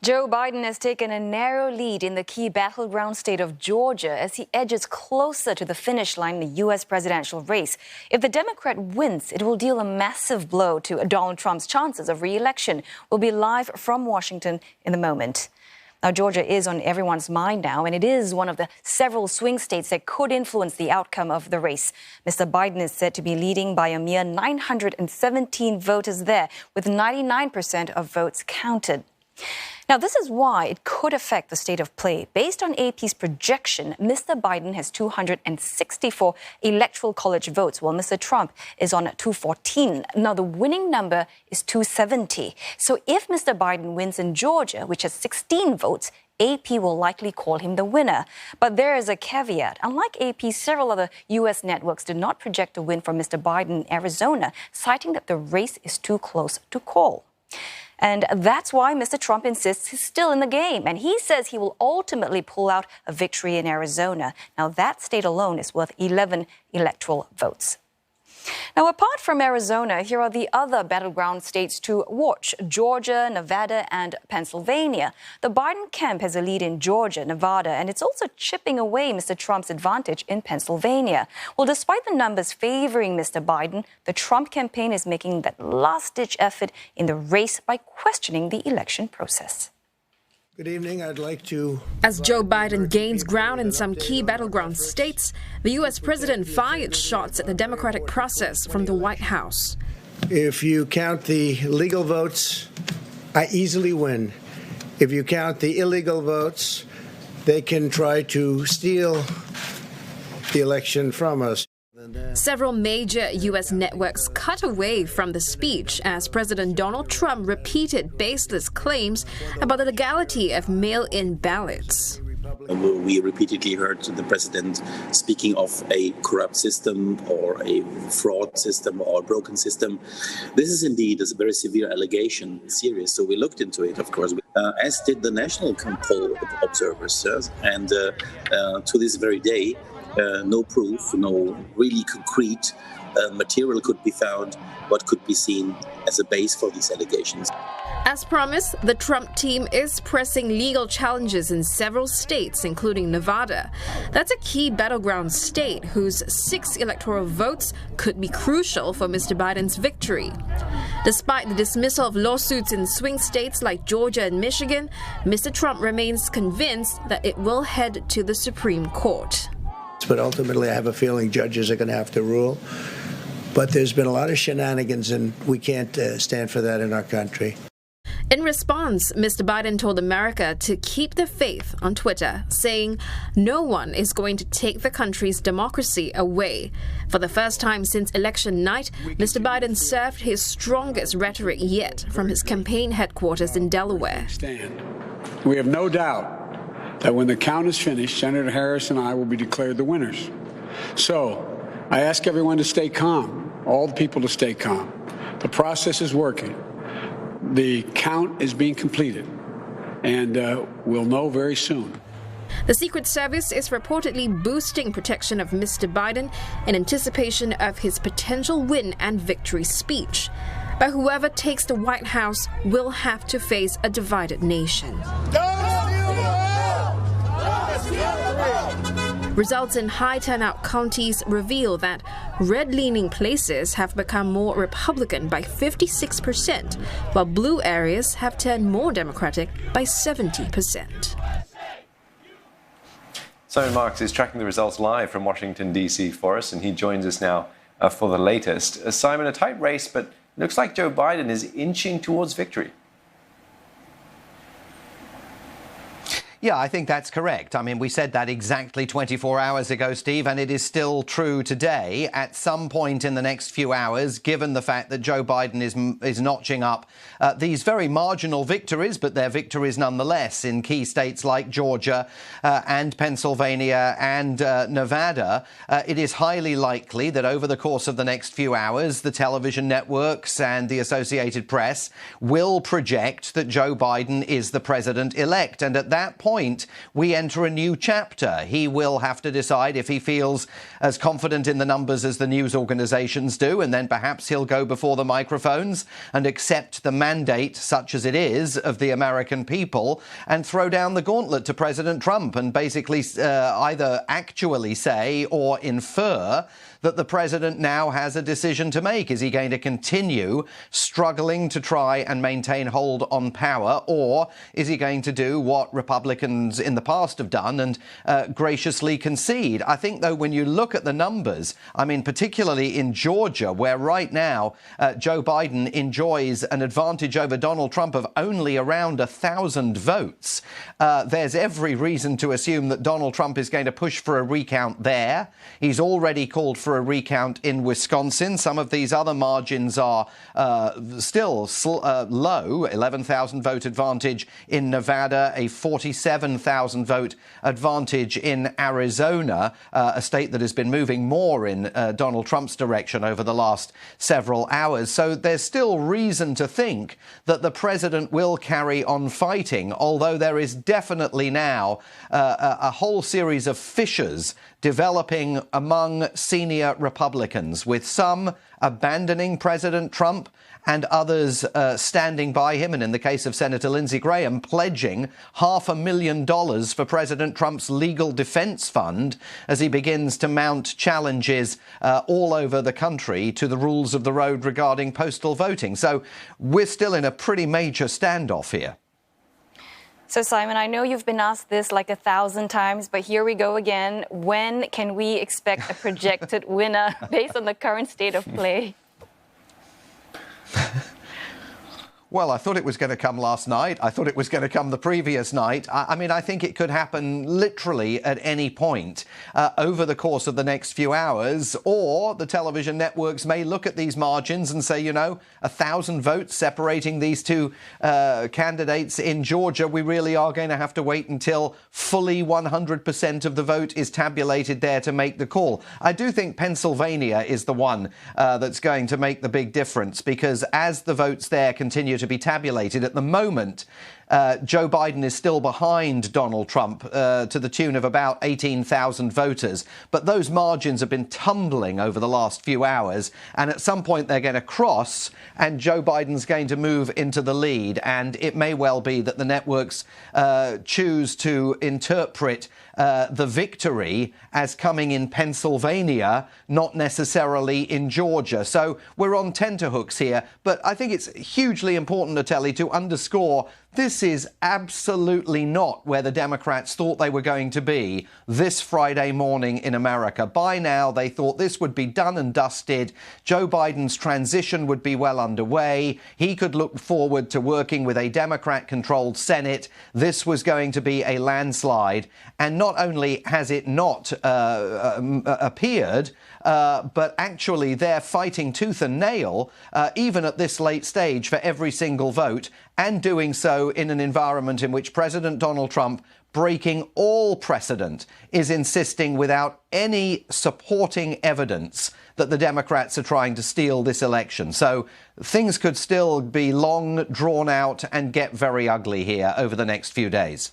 Joe Biden has taken a narrow lead in the key battleground state of Georgia as he edges closer to the finish line in the U.S. presidential race. If the Democrat wins, it will deal a massive blow to Donald Trump's chances of re-election. We'll be live from Washington in a moment. Now, Georgia is on everyone's mind now, and it is one of the several swing states that could influence the outcome of the race. Mr. Biden is said to be leading by a mere 917 voters there, with 99% of votes counted. Now, this is why it could affect the state of play. Based on AP's projection, Mr. Biden has 264 electoral college votes, while Mr. Trump is on 214. Now, the winning number is 270. So if Mr. Biden wins in Georgia, which has 16 votes, AP will likely call him the winner. But there is a caveat. Unlike AP, several other U.S. networks did not project a win for Mr. Biden in Arizona, citing that the race is too close to call. And that's why Mr. Trump insists he's still in the game. And he says he will ultimately pull out a victory in Arizona. Now, that state alone is worth 11 electoral votes. Now, apart from Arizona, here are the other battleground states to watch: Georgia, Nevada, and Pennsylvania. The Biden camp has a lead in Georgia, Nevada, and it's also chipping away Mr. Trump's advantage in Pennsylvania. Well, despite the numbers favoring Mr. Biden, the Trump campaign is making that last-ditch effort in the race by questioning the election process. Good evening. I'd like to... As Joe Biden gains ground in some key battleground states, the U.S. president fired shots at the democratic process from the White House. If you count the legal votes, I easily win. If you count the illegal votes, they can try to steal the election from us. Several major U.S. networks cut away from the speech as President Donald Trump repeated baseless claims about the legality of mail-in ballots. We repeatedly heard the president speaking of a corrupt system or a fraud system or a broken system. This is indeed a very severe allegation, serious. So we looked into it, of course, as did the national poll observers. And to this very day, no proof, no really concrete material could be found, what could be seen as a base for these allegations. As promised, the Trump team is pressing legal challenges in several states, including Nevada. That's a key battleground state whose 6 electoral votes could be crucial for Mr. Biden's victory. Despite the dismissal of lawsuits in swing states like Georgia and Michigan, Mr. Trump remains convinced that it will head to the Supreme Court. But ultimately, I have a feeling judges are going to have to rule. But there's been a lot of shenanigans, and we can't stand for that in our country. In response, Mr. Biden told America to keep the faith on Twitter, saying no one is going to take the country's democracy away. For the first time since election night, Mr. Biden served his strongest rhetoric yet from his campaign headquarters in Delaware. We have no doubt that when the count is finished, Senator Harris and I will be declared the winners. So I ask everyone to stay calm, all the people to stay calm. The process is working. The count is being completed, and we'll know very soon. The Secret Service is reportedly boosting protection of Mr. Biden in anticipation of his potential win and victory speech. But whoever takes the White House will have to face a divided nation. Results in high turnout counties reveal that red-leaning places have become more Republican by 56%, while blue areas have turned more Democratic by 70%. Simon Marks is tracking the results live from Washington, D.C. for us, and he joins us now for the latest. Simon, a tight race, but it looks like Joe Biden is inching towards victory. Yeah, I think that's correct. I mean, we said that exactly 24 hours ago, Steve, and it is still true today. At some point in the next few hours, given the fact that Joe Biden is notching up these very marginal victories, but they're victories nonetheless in key states like Georgia and Pennsylvania and Nevada, it is highly likely that over the course of the next few hours, the television networks and the Associated Press will project that Joe Biden is the president-elect. And at that point, point, we enter a new chapter. He will have to decide if he feels as confident in the numbers as the news organizations do, and then perhaps he'll go before the microphones and accept the mandate, such as it is, of the American people and throw down the gauntlet to President Trump and basically either actually say or infer that the president now has a decision to make. Is he going to continue struggling to try and maintain hold on power, or is he going to do what Republicans in the past have done and graciously concede? I think, though, when you look at the numbers, I mean, particularly in Georgia, where right now Joe Biden enjoys an advantage over Donald Trump of only around 1,000 votes, there's every reason to assume that Donald Trump is going to push for a recount there. He's already called for a recount in Wisconsin. Some of these other margins are still low. 11,000 vote advantage in Nevada, a 47,000 vote advantage in Arizona, a state that has been moving more in Donald Trump's direction over the last several hours. So there's still reason to think that the president will carry on fighting, although there is definitely now a whole series of fissures developing among senior Republicans, with some abandoning President Trump and others standing by him, and in the case of Senator Lindsey Graham, pledging $500,000 for President Trump's legal defense fund as he begins to mount challenges all over the country to the rules of the road regarding postal voting. So we're still in a pretty major standoff here. So, Simon, I know you've been asked this like 1,000 times, but here we go again. When can we expect a projected winner based on the current state of play? Well, I thought it was going to come last night. I thought it was going to come the previous night. I mean, I think it could happen literally at any point over the course of the next few hours, or the television networks may look at these margins and say, you know, 1,000 votes separating these two candidates in Georgia. We really are going to have to wait until fully 100% of the vote is tabulated there to make the call. I do think Pennsylvania is the one that's going to make the big difference, because as the votes there continue to be tabulated at the moment, Joe Biden is still behind Donald Trump to the tune of about 18,000 voters. But those margins have been tumbling over the last few hours, and at some point they're going to cross and Joe Biden's going to move into the lead. And it may well be that the networks choose to interpret the victory as coming in Pennsylvania, not necessarily in Georgia. So we're on tenterhooks here. But I think it's hugely important, Natalie, to underscore this is absolutely not where the Democrats thought they were going to be this Friday morning in America. By now, they thought this would be done and dusted. Joe Biden's transition would be well underway. He could look forward to working with a Democrat-controlled Senate. This was going to be a landslide. And not only has it not appeared, but actually they're fighting tooth and nail, even at this late stage, for every single vote, and doing so in an environment in which President Donald Trump, breaking all precedent, is insisting without any supporting evidence that the Democrats are trying to steal this election. So things could still be long, drawn out, and get very ugly here over the next few days.